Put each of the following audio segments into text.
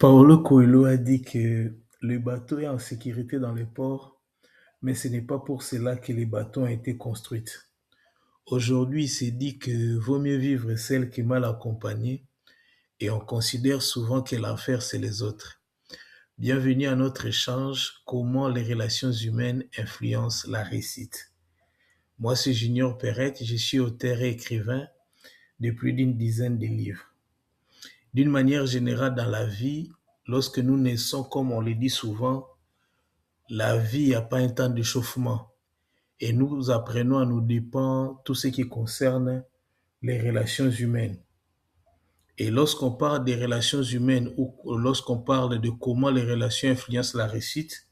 Paolo Coelho a dit que le bateau est en sécurité dans les ports, mais ce n'est pas pour cela que les bateaux ont été construits. Aujourd'hui, il s'est dit que vaut mieux vivre seul que mal accompagné, et on considère souvent que l'enfer, c'est les autres. Bienvenue à notre échange, comment les relations humaines influencent la réussite. Moi, c'est Junior Perrette, je suis auteur et écrivain de plus d'une dizaine de livres. D'une manière générale dans la vie, lorsque nous naissons, comme on le dit souvent, la vie n'a pas un temps d'échauffement. Et nous apprenons à nous dépendre tout ce qui concerne les relations humaines. Et lorsqu'on parle des relations humaines ou lorsqu'on parle de comment les relations influencent la réussite,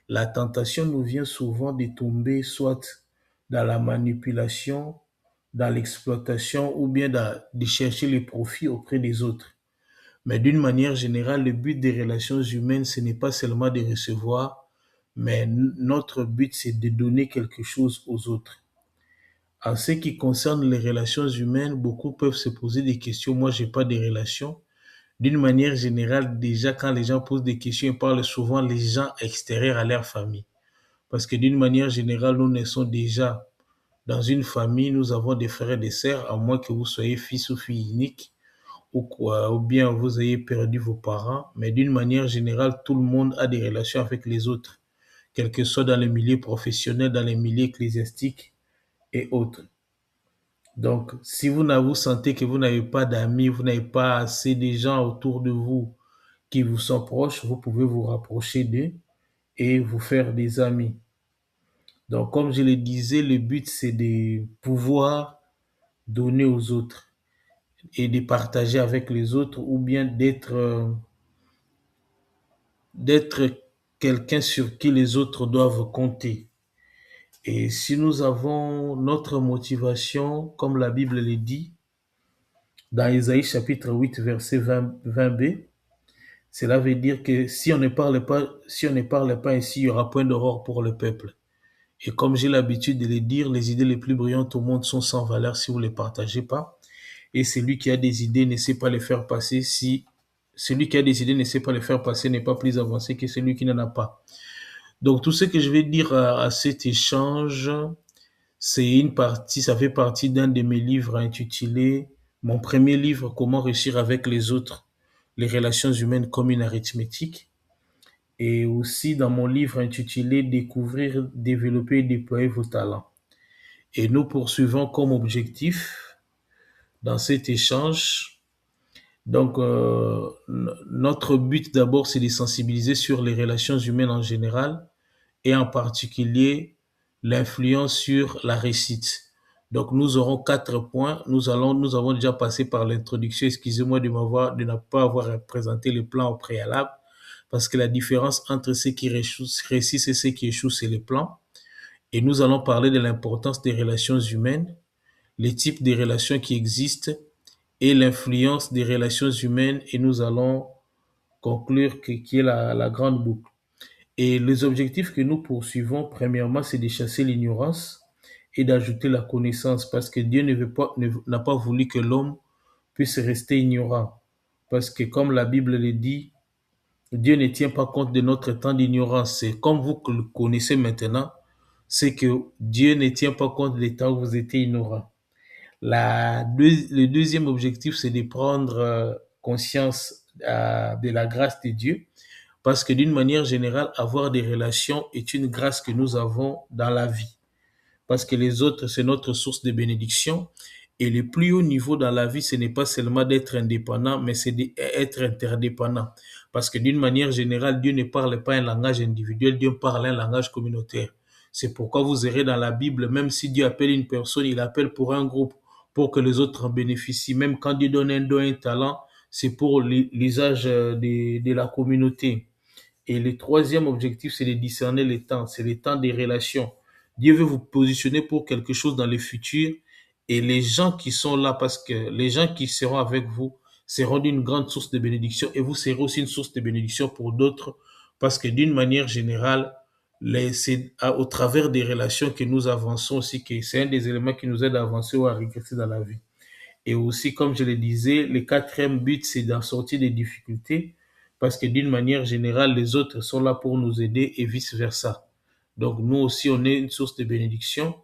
la tentation nous vient souvent de tomber soit dans la manipulation, dans l'exploitation ou bien de chercher les profits auprès des autres. Mais d'une manière générale, le but des relations humaines, ce n'est pas seulement de recevoir, mais notre but, c'est de donner quelque chose aux autres. En ce qui concerne les relations humaines, beaucoup peuvent se poser des questions. Moi, j'ai pas de relations. D'une manière générale, déjà, quand les gens posent des questions, ils parlent souvent les gens extérieurs à leur famille. Parce que d'une manière générale, nous naissons déjà dans une famille, nous avons des frères et des sœurs, à moins que vous soyez fils ou fille unique, ou quoi, ou bien vous ayez perdu vos parents. Mais d'une manière générale, tout le monde a des relations avec les autres, quel que soit dans les milieux professionnels, dans les milieux ecclésiastiques et autres. Donc, si vous sentez que vous n'avez pas d'amis, vous n'avez pas assez de gens autour de vous qui vous sont proches, vous pouvez vous rapprocher d'eux et vous faire des amis. Donc, comme je le disais, le but, c'est de pouvoir donner aux autres et de partager avec les autres ou bien d'être quelqu'un sur qui les autres doivent compter. Et si nous avons notre motivation, comme la Bible le dit, dans Isaïe chapitre 8, verset 20b, cela veut dire que si on ne parle pas ainsi, il n'y aura point d'aurore pour le peuple. Et comme j'ai l'habitude de le dire, les idées les plus brillantes au monde sont sans valeur si vous ne les partagez pas. Et celui qui a des idées ne sait pas les faire passer si celui qui a des idées ne sait pas les faire passer n'est pas plus avancé que celui qui n'en a pas. Donc tout ce que je vais dire à cet échange, c'est une partie, ça fait partie d'un de mes livres intitulé mon premier livre, Comment réussir avec les autres, les relations humaines comme une arithmétique. Et aussi dans mon livre intitulé Découvrir, développer et déployer vos talents. Et nous poursuivons comme objectif dans cet échange. Donc, notre but d'abord, c'est de sensibiliser sur les relations humaines en général et en particulier l'influence sur la réussite. Donc, nous aurons 4 points. Nous avons déjà passé par l'introduction. Excusez-moi de ne pas avoir présenté le plan au préalable, parce que la différence entre ceux qui réussissent et ceux qui échouent, c'est le plan. Et nous allons parler de l'importance des relations humaines, les types de relations qui existent et l'influence des relations humaines. Et nous allons conclure qui est la grande boucle. Et les objectifs que nous poursuivons, premièrement, c'est de chasser l'ignorance et d'ajouter la connaissance, parce que Dieu n'a pas voulu que l'homme puisse rester ignorant. Parce que comme la Bible le dit, Dieu ne tient pas compte de notre temps d'ignorance. C'est comme vous le connaissez maintenant, c'est que Dieu ne tient pas compte des temps où vous étiez ignorant. Le deuxième objectif, c'est de prendre conscience de la grâce de Dieu, parce que d'une manière générale, avoir des relations est une grâce que nous avons dans la vie. Parce que les autres, c'est notre source de bénédiction. Et le plus haut niveau dans la vie, ce n'est pas seulement d'être indépendant, mais c'est d'être interdépendant. Parce que d'une manière générale, Dieu ne parle pas un langage individuel, Dieu parle un langage communautaire. C'est pourquoi vous verrez dans la Bible, même si Dieu appelle une personne, il appelle pour un groupe, pour que les autres en bénéficient. Même quand Dieu donne un don, un talent, c'est pour l'usage de la communauté. Et le troisième objectif, c'est de discerner les temps. C'est le temps des relations. Dieu veut vous positionner pour quelque chose dans le futur. Et les gens qui sont là, parce que les gens qui seront avec vous seront d'une grande source de bénédiction. Et vous serez aussi une source de bénédiction pour d'autres. Parce que d'une manière générale, c'est au travers des relations que nous avançons aussi, que c'est un des éléments qui nous aide à avancer ou à régresser dans la vie. Et aussi, comme je le disais, le quatrième but, c'est d'en sortir des difficultés, parce que d'une manière générale, les autres sont là pour nous aider et vice-versa. Donc nous aussi, on est une source de bénédiction,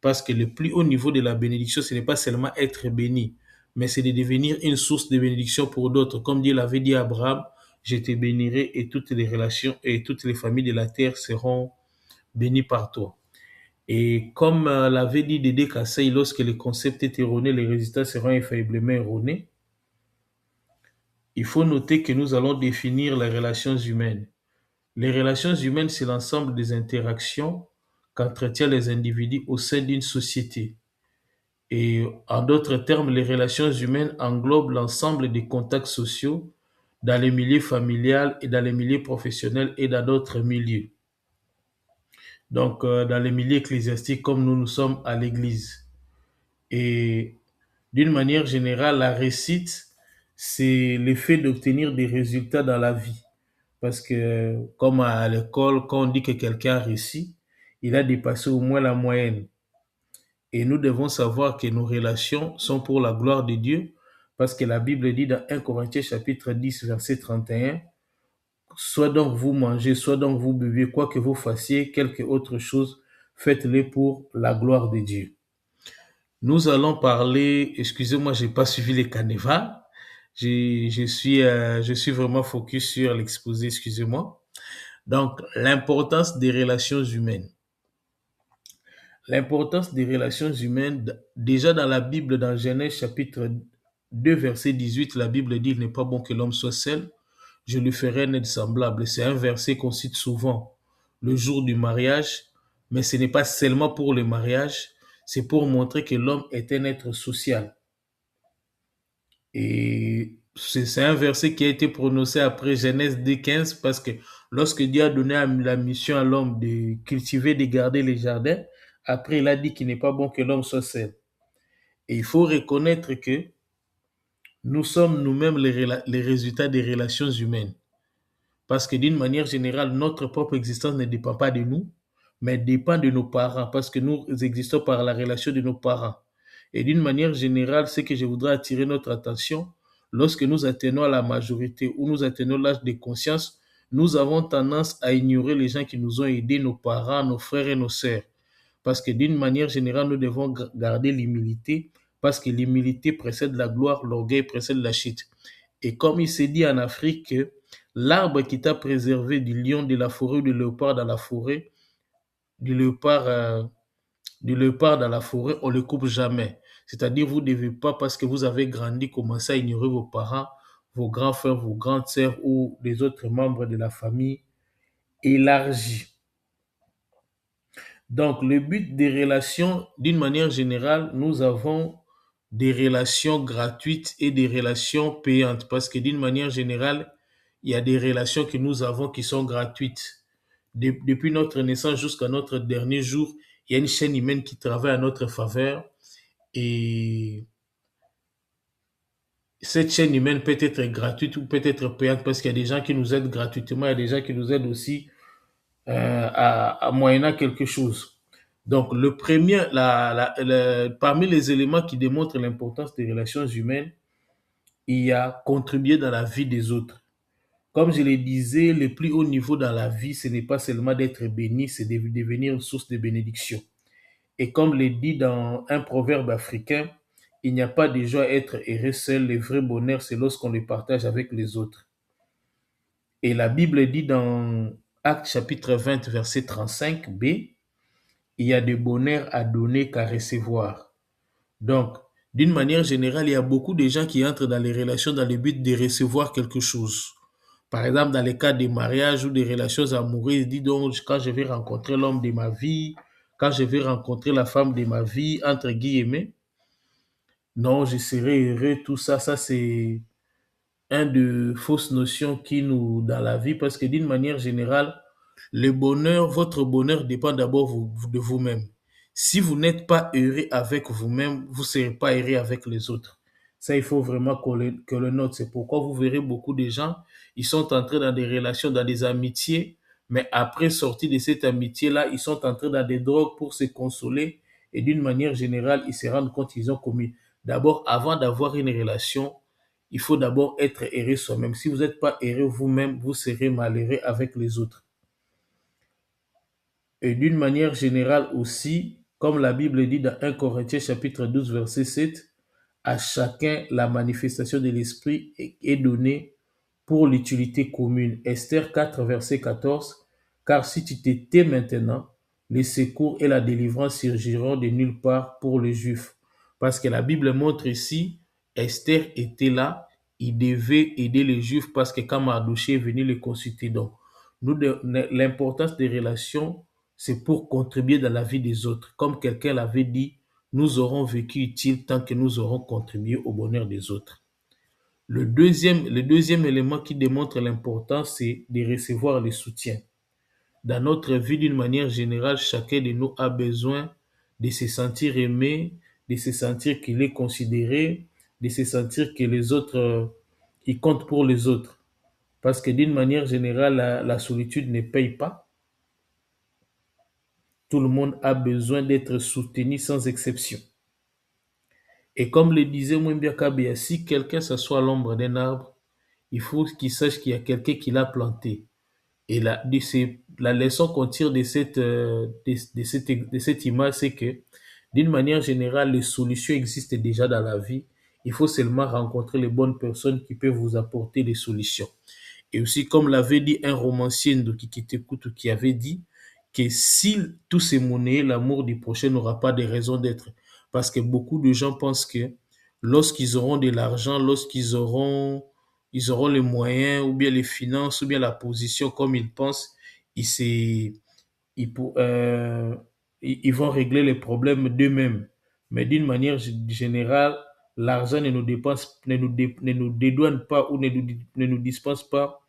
parce que le plus haut niveau de la bénédiction, ce n'est pas seulement être béni, mais c'est de devenir une source de bénédiction pour d'autres. Comme Dieu l'avait dit à Abraham, je te bénirai et toutes les relations et toutes les familles de la terre seront bénies par toi. Et comme l'avait dit Dédé Kassaï, lorsque le concept est erroné, les résultats seront infailliblement erronés. Il faut noter que nous allons définir les relations humaines. Les relations humaines, c'est l'ensemble des interactions qu'entretiennent les individus au sein d'une société. Et en d'autres termes, les relations humaines englobent l'ensemble des contacts sociaux dans les milieux familiaux et dans les milieux professionnels et dans d'autres milieux. Donc, dans les milieux ecclésiastiques, comme nous sommes à l'église. Et d'une manière générale, la réussite, c'est l'effet d'obtenir des résultats dans la vie. Parce que, comme à l'école, quand on dit que quelqu'un a réussi, il a dépassé au moins la moyenne. Et nous devons savoir que nos relations sont pour la gloire de Dieu, parce que la Bible dit dans 1 Corinthiens chapitre 10, verset 31, soit donc vous mangez, soit donc vous buvez, quoi que vous fassiez, quelque autre chose, faites-le pour la gloire de Dieu. Nous allons parler, excusez-moi, j'ai pas suivi les canevas. Je suis vraiment focus sur l'exposé, excusez-moi. Donc, l'importance des relations humaines. L'importance des relations humaines, déjà dans la Bible, dans Genèse chapitre 2, verset 18, la Bible dit, il n'est pas bon que l'homme soit seul, je lui ferai un aide semblable. C'est un verset qu'on cite souvent le jour du mariage, mais ce n'est pas seulement pour le mariage, c'est pour montrer que l'homme est un être social. Et c'est un verset qui a été prononcé après Genèse 2:15, parce que lorsque Dieu a donné la mission à l'homme de cultiver, de garder les jardins, après il a dit qu'il n'est pas bon que l'homme soit seul. Et il faut reconnaître que nous sommes nous-mêmes les résultats des relations humaines. Parce que d'une manière générale, notre propre existence ne dépend pas de nous, mais dépend de nos parents, parce que nous existons par la relation de nos parents. Et d'une manière générale, ce que je voudrais attirer notre attention, lorsque nous atteignons la majorité ou nous atteignons l'âge de conscience, nous avons tendance à ignorer les gens qui nous ont aidés, nos parents, nos frères et nos sœurs. Parce que d'une manière générale, nous devons garder l'humilité, parce que l'humilité précède la gloire, l'orgueil précède la chute. Et comme il s'est dit en Afrique, l'arbre qui t'a préservé du lion, de la forêt ou du léopard dans la forêt, du léopard dans la forêt, on ne le coupe jamais. C'est-à-dire, vous ne devez pas, parce que vous avez grandi, commencer à ignorer vos parents, vos grands frères, vos grandes sœurs ou les autres membres de la famille élargie. Donc, le but des relations, d'une manière générale, nous avons des relations gratuites et des relations payantes, parce que d'une manière générale, il y a des relations que nous avons qui sont gratuites. Depuis notre naissance jusqu'à notre dernier jour, il y a une chaîne humaine qui travaille à notre faveur, et cette chaîne humaine peut être gratuite ou peut être payante, parce qu'il y a des gens qui nous aident gratuitement, il y a des gens qui nous aident aussi à moyennant quelque chose. Donc, le premier, parmi les éléments qui démontrent l'importance des relations humaines, il y a contribuer dans la vie des autres. Comme je le disais, le plus haut niveau dans la vie, ce n'est pas seulement d'être béni, c'est de devenir une source de bénédiction. Et comme le dit dans un proverbe africain, il n'y a pas de joie à être heureux seul, le vrai bonheur, c'est lorsqu'on le partage avec les autres. Et la Bible dit dans Actes chapitre 20, verset 35b, il y a de bonheur à donner qu'à recevoir. Donc, d'une manière générale, il y a beaucoup de gens qui entrent dans les relations dans le but de recevoir quelque chose. Par exemple, dans les cas des mariages ou des relations amoureuses, dis donc, quand je vais rencontrer l'homme de ma vie, quand je vais rencontrer la femme de ma vie, entre guillemets, non, je serai heureux, tout ça, ça c'est un de fausses notions qui nous, dans la vie, parce que d'une manière générale, le bonheur, votre bonheur dépend d'abord de vous-même. Si vous n'êtes pas heureux avec vous-même, vous ne serez pas heureux avec les autres. Ça, il faut vraiment que le note. C'est pourquoi vous verrez beaucoup de gens, ils sont entrés dans des relations, dans des amitiés, mais après sortie de cette amitié-là, ils sont entrés dans des drogues pour se consoler, et d'une manière générale, ils se rendent compte qu'ils ont commis. D'abord, avant d'avoir une relation, il faut d'abord être heureux soi-même. Si vous n'êtes pas heureux vous-même, vous serez malheureux avec les autres. Et d'une manière générale aussi, comme la Bible dit dans 1 Corinthiens chapitre 12, verset 7, à chacun la manifestation de l'Esprit est donnée pour l'utilité commune. Esther 4, verset 14, car si tu te tais maintenant, les secours et la délivrance surgiront de nulle part pour les Juifs. Parce que la Bible montre ici, Esther était là, il devait aider les Juifs parce que quand Mardochée est venu les consulter, donc l'importance des relations, c'est pour contribuer dans la vie des autres. Comme quelqu'un l'avait dit, nous aurons vécu utile tant que nous aurons contribué au bonheur des autres. Le deuxième élément qui démontre l'importance, c'est de recevoir le soutien. Dans notre vie, d'une manière générale, chacun de nous a besoin de se sentir aimé, de se sentir qu'il est considéré, de se sentir que les autres, ils comptent pour les autres. Parce que d'une manière générale, la solitude ne paye pas. Tout le monde a besoin d'être soutenu sans exception. Et comme le disait Moumbia Kabea, si quelqu'un s'assoit à l'ombre d'un arbre, il faut qu'il sache qu'il y a quelqu'un qui l'a planté. Et la leçon qu'on tire de cette image, c'est que d'une manière générale, les solutions existent déjà dans la vie. Il faut seulement rencontrer les bonnes personnes qui peuvent vous apporter des solutions. Et aussi, comme l'avait dit un romancier Ndokikitekutu qui avait dit que si tout s'est monnaie, l'amour du prochain n'aura pas de raison d'être. Parce que beaucoup de gens pensent que lorsqu'ils auront de l'argent, lorsqu'ils auront les moyens, ou bien les finances, ou bien la position comme ils pensent, ils, se- ils, pour- euh, ils vont régler les problèmes d'eux-mêmes. Mais d'une manière générale, l'argent ne nous dédouane pas ou ne nous dispense pas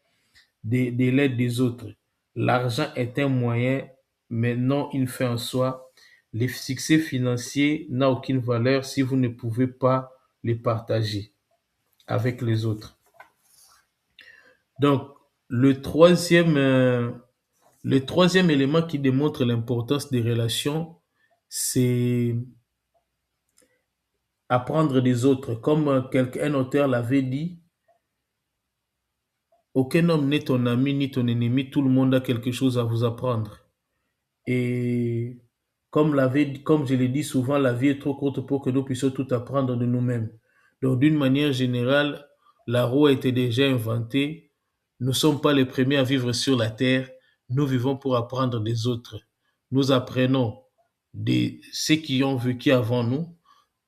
de l'aide des autres. L'argent est un moyen, mais non une fin en soi. Les succès financiers n'ont aucune valeur si vous ne pouvez pas les partager avec les autres. Donc, le troisième élément qui démontre l'importance des relations, c'est apprendre des autres. Comme un auteur l'avait dit, aucun homme n'est ton ami ni ton ennemi, tout le monde a quelque chose à vous apprendre. Et comme je l'ai dit souvent, la vie est trop courte pour que nous puissions tout apprendre de nous-mêmes. Donc, d'une manière générale, la roue a été déjà inventée. Nous ne sommes pas les premiers à vivre sur la terre. Nous vivons pour apprendre des autres. Nous apprenons de ceux qui ont vécu avant nous.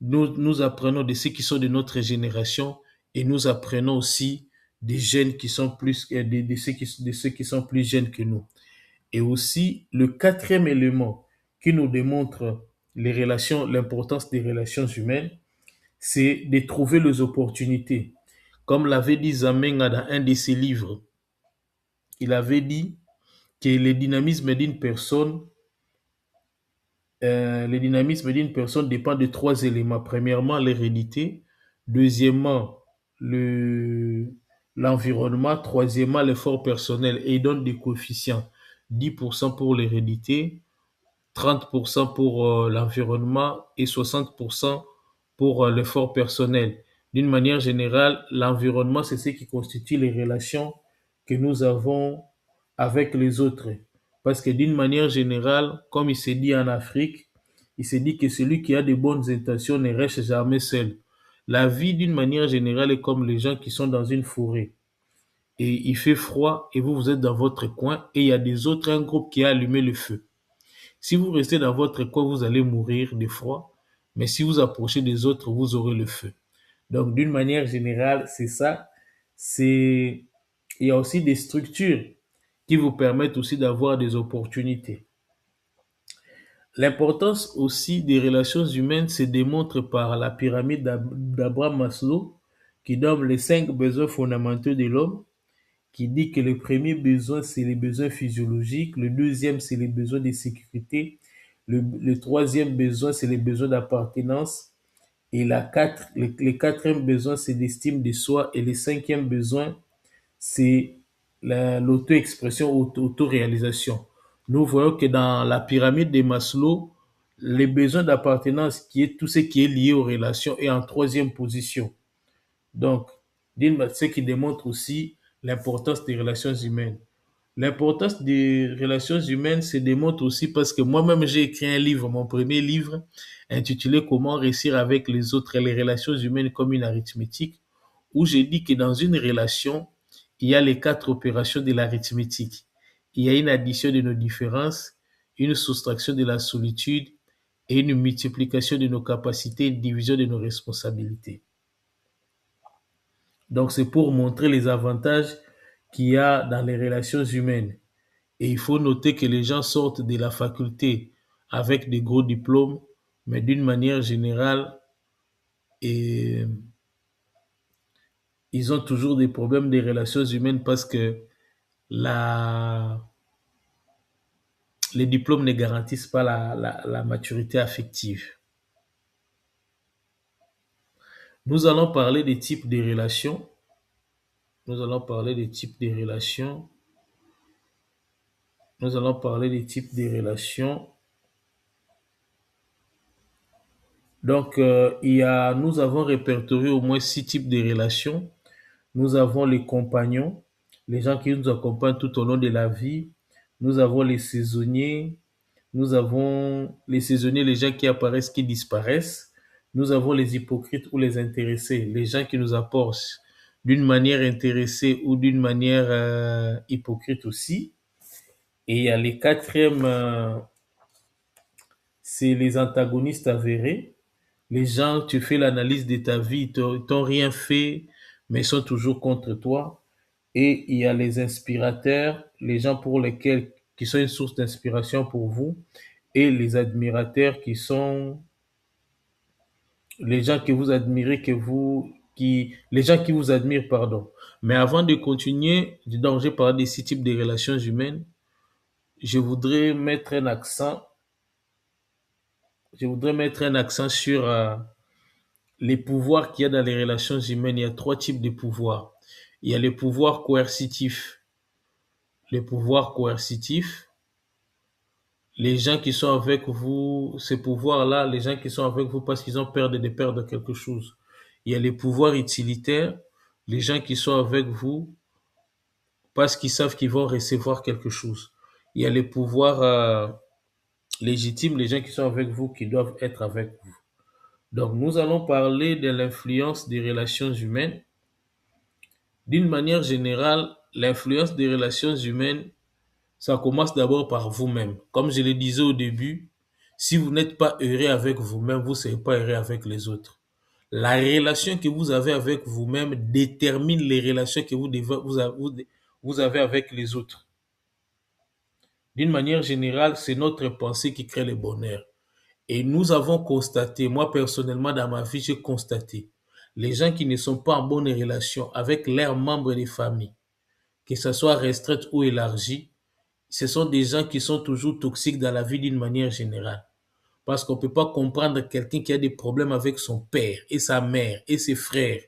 Nous apprenons de ceux qui sont de notre génération et nous apprenons aussi des jeunes qui sont plus, de ceux qui sont plus jeunes que nous. Et aussi, le quatrième élément qui nous démontre l'importance des relations humaines, c'est de trouver les opportunités. Comme l'avait dit Zamenga dans un de ses livres, il avait dit que le dynamisme d'une personne dépend de trois éléments. Premièrement, l'hérédité. Deuxièmement, l'environnement. Troisièmement, l'effort personnel. Et il donne des coefficients. 10% pour l'hérédité, 30% pour l'environnement et 60% pour l'effort personnel. D'une manière générale, l'environnement, c'est ce qui constitue les relations que nous avons avec les autres. Parce que d'une manière générale, comme il s'est dit en Afrique, il s'est dit que celui qui a de bonnes intentions ne reste jamais seul. La vie, d'une manière générale, est comme les gens qui sont dans une forêt. Et il fait froid et vous êtes dans votre coin et il y a des autres, un groupe qui a allumé le feu. Si vous restez dans votre coin, vous allez mourir de froid. Mais si vous approchez des autres, vous aurez le feu. Donc, d'une manière générale, c'est ça. Il y a aussi des structures qui vous permettent aussi d'avoir des opportunités. L'importance aussi des relations humaines se démontre par la pyramide d'Abraham Maslow, qui donne les 5 besoins fondamentaux de l'homme, qui dit que le premier besoin, c'est les besoins physiologiques, le deuxième, c'est les besoins de sécurité, le troisième besoin, c'est les besoins d'appartenance, et le quatrième besoin, c'est l'estime de soi, et le cinquième besoin, c'est l'auto-expression, auto-réalisation. Nous voyons que dans la pyramide de Maslow, les besoins d'appartenance, qui est tout ce qui est lié aux relations, est en troisième position. Donc, Ce qui démontre aussi l'importance des relations humaines. L'importance des relations humaines se démontre aussi parce que moi-même, j'ai écrit un livre, mon premier livre, intitulé Comment réussir avec les autres et les relations humaines comme une arithmétique, où j'ai dit que dans une relation, il y a les quatre opérations de l'arithmétique. Il y a une addition de nos différences, une soustraction de la solitude et une multiplication de nos capacités, une division de nos responsabilités. Donc, c'est pour montrer les avantages qu'il y a dans les relations humaines. Et il faut noter que les gens sortent de la faculté avec des gros diplômes, mais d'une manière générale, et ils ont toujours des problèmes des relations humaines parce que la, les diplômes ne garantissent pas la maturité affective. Nous allons parler des types de relations. Nous allons parler des types de relations. Nous allons parler des types de relations. Donc, nous avons répertorié au moins 6 types de relations. Nous avons les compagnons, les gens qui nous accompagnent tout au long de la vie. Nous avons les saisonniers. Nous avons les saisonniers, les gens qui apparaissent, qui disparaissent. Nous avons les hypocrites ou les intéressés, les gens qui nous apportent d'une manière intéressée ou d'une manière hypocrite aussi. Et il y a les quatrièmes, c'est les antagonistes avérés. Les gens, tu fais l'analyse de ta vie, ils t'ont rien fait, mais ils sont toujours contre toi. Et il y a les inspirateurs, les gens pour lesquels, qui sont une source d'inspiration pour vous, et les admirateurs qui sont les gens que vous admirez, les gens qui vous admirent, pardon. Mais avant de continuer, donc j'ai parlé des 6 types de relations humaines, je voudrais mettre un accent, je voudrais mettre un accent sur les pouvoirs qu'il y a dans les relations humaines. Il y a 3 types de pouvoirs. Il y a les pouvoirs coercitifs. Les pouvoirs coercitifs, les gens qui sont avec vous, ces pouvoirs-là, les gens qui sont avec vous parce qu'ils ont peur de perdre quelque chose. Il y a les pouvoirs utilitaires, les gens qui sont avec vous parce qu'ils savent qu'ils vont recevoir quelque chose. Il y a les pouvoirs légitimes, les gens qui sont avec vous qui doivent être avec vous. Donc, nous allons parler de l'influence des relations humaines. D'une manière générale, l'influence des relations humaines, ça commence d'abord par vous-même. Comme je le disais au début, si vous n'êtes pas heureux avec vous-même, vous ne serez pas heureux avec les autres. La relation que vous avez avec vous-même détermine les relations que vous avez avec les autres. D'une manière générale, c'est notre pensée qui crée le bonheur. Et nous avons constaté, moi personnellement dans ma vie, j'ai constaté, les gens qui ne sont pas en bonne relation avec leurs membres de famille, que ce soit restreinte ou élargie, ce sont des gens qui sont toujours toxiques dans la vie d'une manière générale. Parce qu'on ne peut pas comprendre quelqu'un qui a des problèmes avec son père et sa mère et ses frères.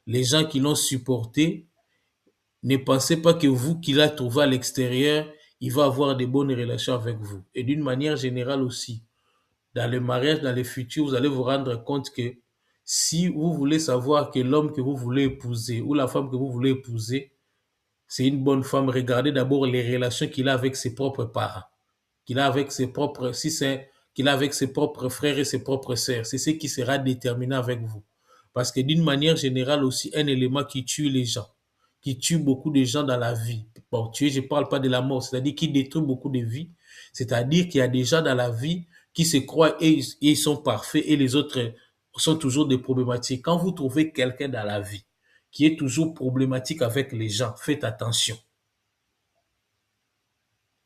Les gens qui l'ont supporté, ne pensez pas que vous qui l'avez trouvé à l'extérieur, il va avoir de bonnes relations avec vous. Et d'une manière générale aussi, dans le mariage, dans le futur, vous allez vous rendre compte que si vous voulez savoir que l'homme que vous voulez épouser ou la femme que vous voulez épouser, c'est une bonne femme, regardez d'abord les relations qu'il a avec ses propres parents, qu'il a avec ses propres, si c'est qu'il a avec ses propres frères et ses propres sœurs. C'est ce qui sera déterminant avec vous. Parce que d'une manière générale aussi, un élément qui tue les gens, qui tue beaucoup de gens dans la vie. Bon, tuer, je ne parle pas de la mort, c'est-à-dire qui détruit beaucoup de vies. C'est-à-dire qu'il y a des gens dans la vie qui se croient et ils sont parfaits et les autres sont toujours des problématiques. Quand vous trouvez quelqu'un dans la vie qui est toujours problématique avec les gens, faites attention.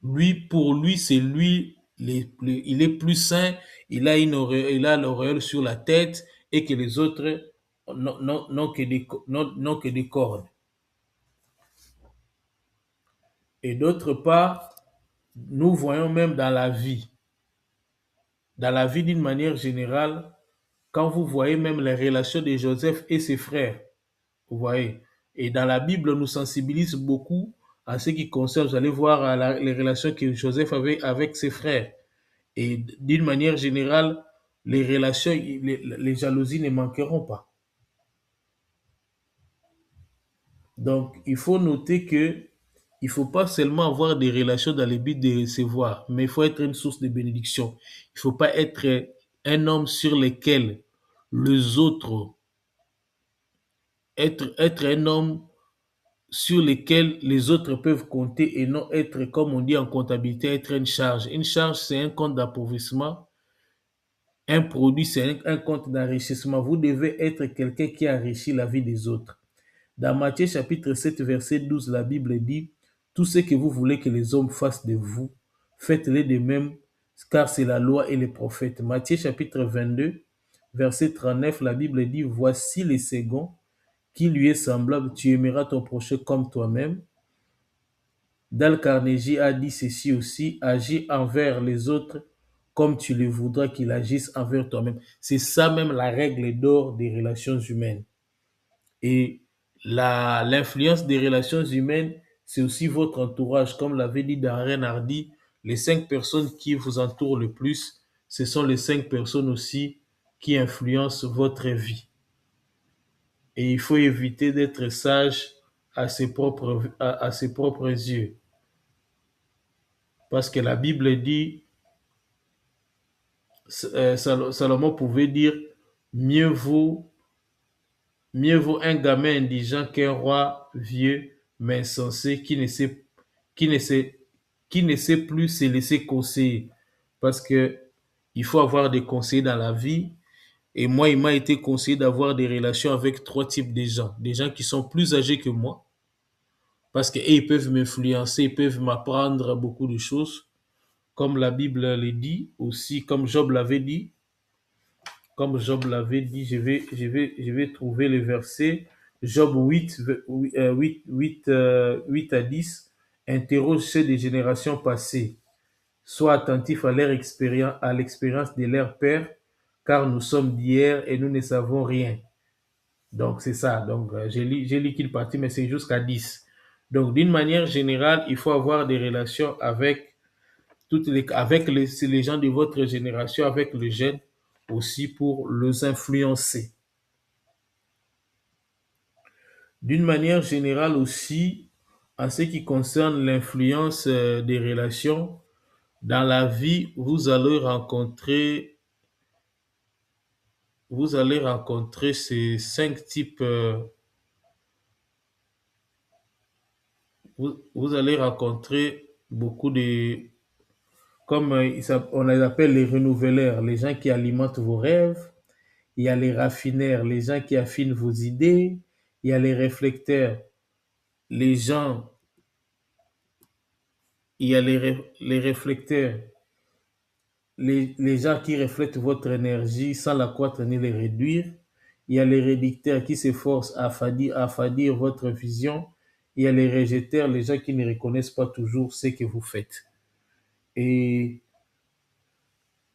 Lui, pour lui, c'est lui, il est plus sain, il a l'auréole sur la tête et que les autres n'ont que des cordes. Et d'autre part, nous voyons même dans la vie d'une manière générale, quand vous voyez même les relations de Joseph et ses frères, vous voyez. Et dans la Bible, on nous sensibilise beaucoup à ce qui concerne, vous allez voir les relations que Joseph avait avec ses frères. Et d'une manière générale, les relations, les jalousies ne manqueront pas. Donc, il faut noter que il ne faut pas seulement avoir des relations dans le but de recevoir, mais il faut être une source de bénédiction. Il ne faut pas être un homme sur lequel les autres, être un homme sur lequel les autres peuvent compter et non être, comme on dit en comptabilité, être une charge. Une charge, c'est un compte d'appauvrissement. Un produit, c'est un compte d'enrichissement. Vous devez être quelqu'un qui enrichit la vie des autres. Dans Matthieu chapitre 7, verset 12, la Bible dit, tout ce que vous voulez que les hommes fassent de vous, faites-le de même, car c'est la loi et les prophètes. Matthieu chapitre 22, verset 39, la Bible dit, voici les seconds qui lui est semblable, tu aimeras ton prochain comme toi-même. Dale Carnegie a dit ceci aussi, agis envers les autres comme tu les voudras qu'ils agissent envers toi-même. C'est ça même la règle d'or des relations humaines. Et l'influence des relations humaines, c'est aussi votre entourage. Comme l'avait dit Darren Hardy, les 5 personnes qui vous entourent le plus, ce sont les 5 personnes aussi qui influencent votre vie. Et il faut éviter d'être sage à ses propres yeux. Parce que la Bible dit, Salomon pouvait dire, mieux vaut, mieux vaut un gamin indigent qu'un roi vieux mais insensé qui ne sait, qui ne sait plus se laisser conseiller. Parce que il faut avoir des conseillers dans la vie. Et moi, il m'a été conseillé d'avoir des relations avec 3 types de gens. Des gens qui sont plus âgés que moi, parce qu'ils peuvent m'influencer, ils peuvent m'apprendre beaucoup de choses, comme la Bible le dit, aussi comme Job l'avait dit. Comme Job l'avait dit, je vais trouver le verset. Job 8, 8 à 10. Interroge ceux des générations passées. Sois attentif à l'expérience de leurs pères, car nous sommes d'hier et nous ne savons rien. Donc, c'est ça. Donc, j'ai lu qu'il partit, mais c'est jusqu'à 10. Donc, d'une manière générale, il faut avoir des relations avec avec les gens de votre génération, avec les jeunes aussi pour les influencer. D'une manière générale aussi, en ce qui concerne l'influence des relations, dans la vie, vous allez rencontrer ces 5 types, vous allez rencontrer beaucoup de, comme on les appelle les renouveleurs, les gens qui alimentent vos rêves. Il y a les raffineurs, les gens qui affinent vos idées. Il y a les réflecteurs, les gens, il y a les réflecteurs, les gens qui reflètent votre énergie sans l'accroître ni les réduire. Il y a les rédicteurs qui s'efforcent à affadir votre vision. Il y a les rejeteurs, les gens qui ne reconnaissent pas toujours ce que vous faites. Et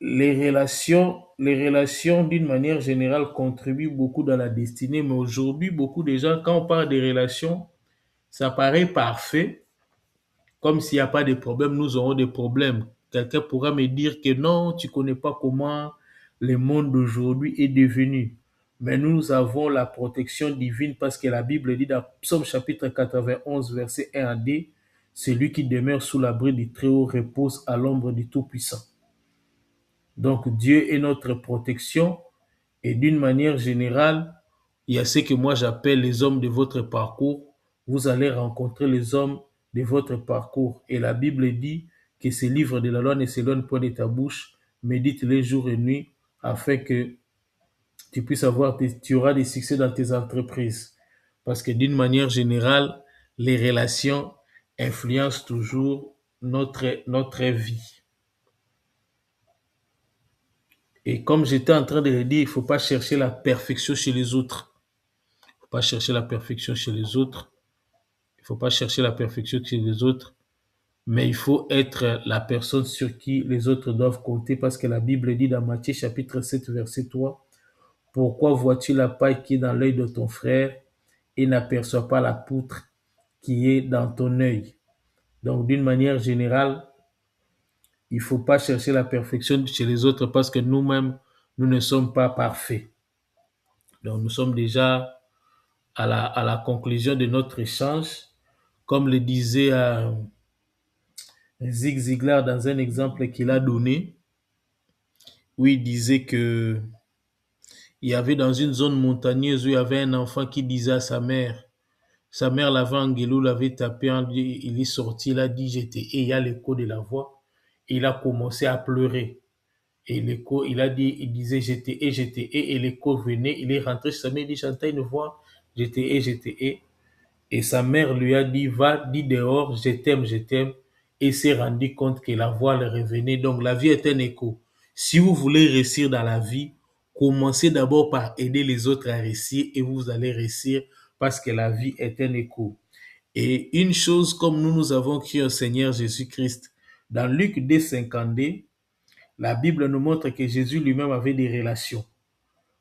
les relations d'une manière générale contribuent beaucoup dans la destinée, mais aujourd'hui, beaucoup de gens, quand on parle des relations, ça paraît parfait, comme s'il n'y a pas de problème, nous aurons des problèmes. Quelqu'un pourra me dire que non, tu ne connais pas comment le monde d'aujourd'hui est devenu. Mais nous avons la protection divine parce que la Bible dit dans Psaume chapitre 91, verset 1 à 2, celui qui demeure sous l'abri du Très-Haut repose à l'ombre du Tout-Puissant. Donc Dieu est notre protection et d'une manière générale, il y a ce que moi j'appelle les hommes de votre parcours. Vous allez rencontrer les hommes de votre parcours. Et la Bible dit que ces livres de la loi ne s'éloignent point de ta bouche, médite-les jour et nuit, afin que tu puisses tu auras des succès dans tes entreprises. Parce que d'une manière générale, les relations influencent toujours notre vie. Et comme j'étais en train de le dire, il ne faut pas chercher la perfection chez les autres. Il ne faut pas chercher la perfection chez les autres. Il ne faut pas chercher la perfection chez les autres. Mais il faut être la personne sur qui les autres doivent compter parce que la Bible dit dans Matthieu chapitre 7, verset 3, pourquoi vois-tu la paille qui est dans l'œil de ton frère et n'aperçois pas la poutre qui est dans ton œil? Donc, d'une manière générale, il ne faut pas chercher la perfection chez les autres parce que nous-mêmes, nous ne sommes pas parfaits. Donc, nous sommes déjà à la conclusion de notre échange. Comme le disait Zig Ziglar dans un exemple qu'il a donné, où il disait que il y avait dans une zone montagneuse où il y avait un enfant qui disait à sa mère l'avait engueulé, l'avait tapé, il est sorti, il a dit j'étais, et il y a l'écho de la voix, et il a commencé à pleurer. Et l'écho, il a dit, il disait j'étais, et l'écho venait, il est rentré chez sa mère, il dit j'entends une voix, j'étais, et sa mère lui a dit, va, dis dehors, je t'aime. Et il s'est rendu compte que la voix le revenait. Donc la vie est un écho. Si vous voulez réussir dans la vie, commencez d'abord par aider les autres à réussir et vous allez réussir parce que la vie est un écho. Et une chose comme nous avons cru au Seigneur Jésus-Christ, dans Luc 2,52, la Bible nous montre que Jésus lui-même avait des relations.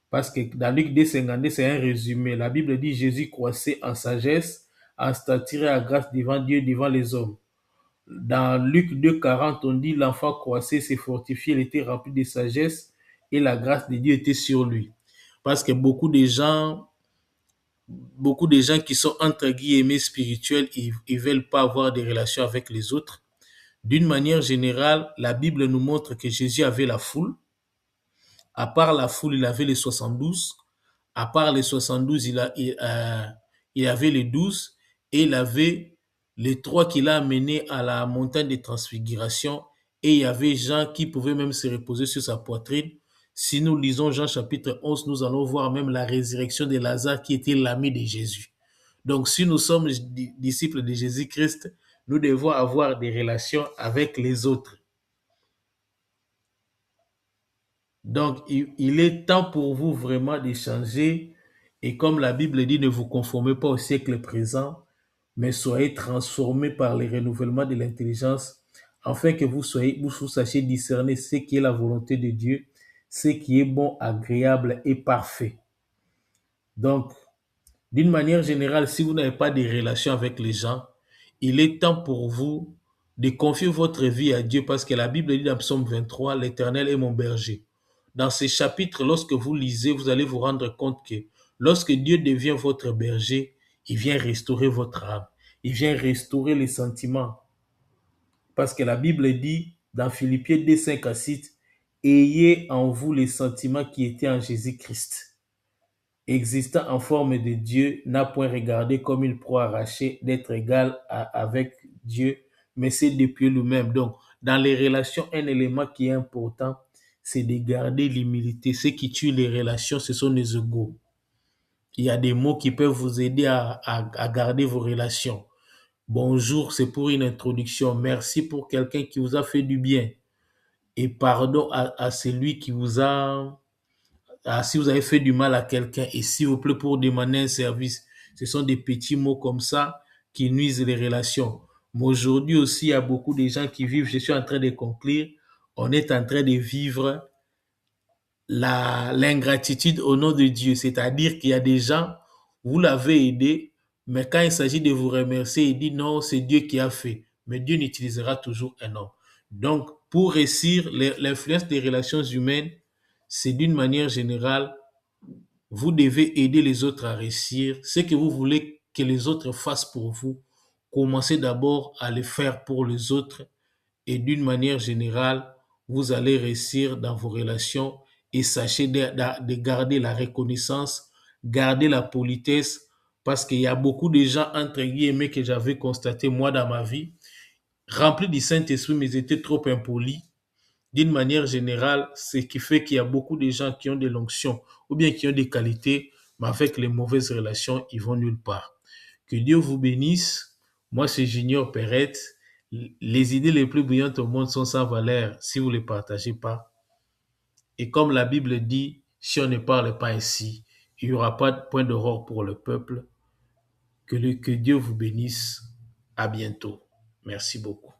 Parce que dans Luc 2,52, c'est un résumé. La Bible dit Jésus croissait en sagesse, en stature et en grâce devant Dieu, devant les hommes. Dans Luc 2,40, on dit l'enfant croissait, s'est fortifié, il était rempli de sagesse et la grâce de Dieu était sur lui. Parce que beaucoup de gens qui sont entre guillemets spirituels, ils veulent pas avoir des relations avec les autres. D'une manière générale, la Bible nous montre que Jésus avait la foule. À part la foule, il avait les 72. À part les 72, il avait les 12 et il avait les trois qu'il a amenés à la montagne de transfiguration et il y avait Jean qui pouvait même se reposer sur sa poitrine. Si nous lisons Jean chapitre 11, nous allons voir même la résurrection de Lazare qui était l'ami de Jésus. Donc si nous sommes disciples de Jésus-Christ, nous devons avoir des relations avec les autres. Donc, il est temps pour vous vraiment d'échanger. Et comme la Bible dit, ne vous conformez pas au siècle présent, mais soyez transformés par le renouvellement de l'intelligence, afin que vous sachiez discerner ce qui est la volonté de Dieu, ce qui est bon, agréable et parfait. Donc, d'une manière générale, si vous n'avez pas de relation avec les gens, il est temps pour vous de confier votre vie à Dieu parce que la Bible dit dans Psaume 23, l'Éternel est mon berger. Dans ces chapitres, lorsque vous lisez, vous allez vous rendre compte que lorsque Dieu devient votre berger, il vient restaurer votre âme. Il vient restaurer les sentiments. Parce que la Bible dit dans Philippiens 2, 5 à 6, ayez en vous les sentiments qui étaient en Jésus-Christ. Existant en forme de Dieu, n'a point regardé comme une proie arrachée d'être égal avec Dieu, mais c'est depuis lui-même. Donc, dans les relations, un élément qui est important, c'est de garder l'humilité. Ce qui tue les relations, ce sont les égos. Il y a des mots qui peuvent vous aider à garder vos relations. Bonjour, c'est pour une introduction. Merci pour quelqu'un qui vous a fait du bien. Et pardon à celui qui vous a si vous avez fait du mal à quelqu'un et s'il vous plaît pour demander un service, ce sont des petits mots comme ça qui nuisent les relations. Mais aujourd'hui aussi, il y a beaucoup de gens qui vivent, je suis en train de conclure, on est en train de vivre l'ingratitude au nom de Dieu. C'est-à-dire qu'il y a des gens, vous l'avez aidé, mais quand il s'agit de vous remercier, il dit non, c'est Dieu qui a fait. Mais Dieu n'utilisera toujours un homme. Donc, pour réussir l'influence des relations humaines, c'est d'une manière générale, vous devez aider les autres à réussir. Ce que vous voulez que les autres fassent pour vous, commencez d'abord à le faire pour les autres et d'une manière générale, vous allez réussir dans vos relations et sachez de garder la reconnaissance, garder la politesse parce qu'il y a beaucoup de gens, entre guillemets, que j'avais constaté moi dans ma vie, remplis du Saint-Esprit, mais ils étaient trop impolis d'une manière générale, ce qui fait qu'il y a beaucoup de gens qui ont de l'onction ou bien qui ont des qualités, mais avec les mauvaises relations, ils vont nulle part. Que Dieu vous bénisse. Moi, c'est Junior Perrette. Les idées les plus brillantes au monde sont sans valeur si vous ne les partagez pas. Et comme la Bible dit, si on ne parle pas ainsi, il n'y aura pas de point d'aurore pour le peuple. Que Dieu vous bénisse. À bientôt. Merci beaucoup.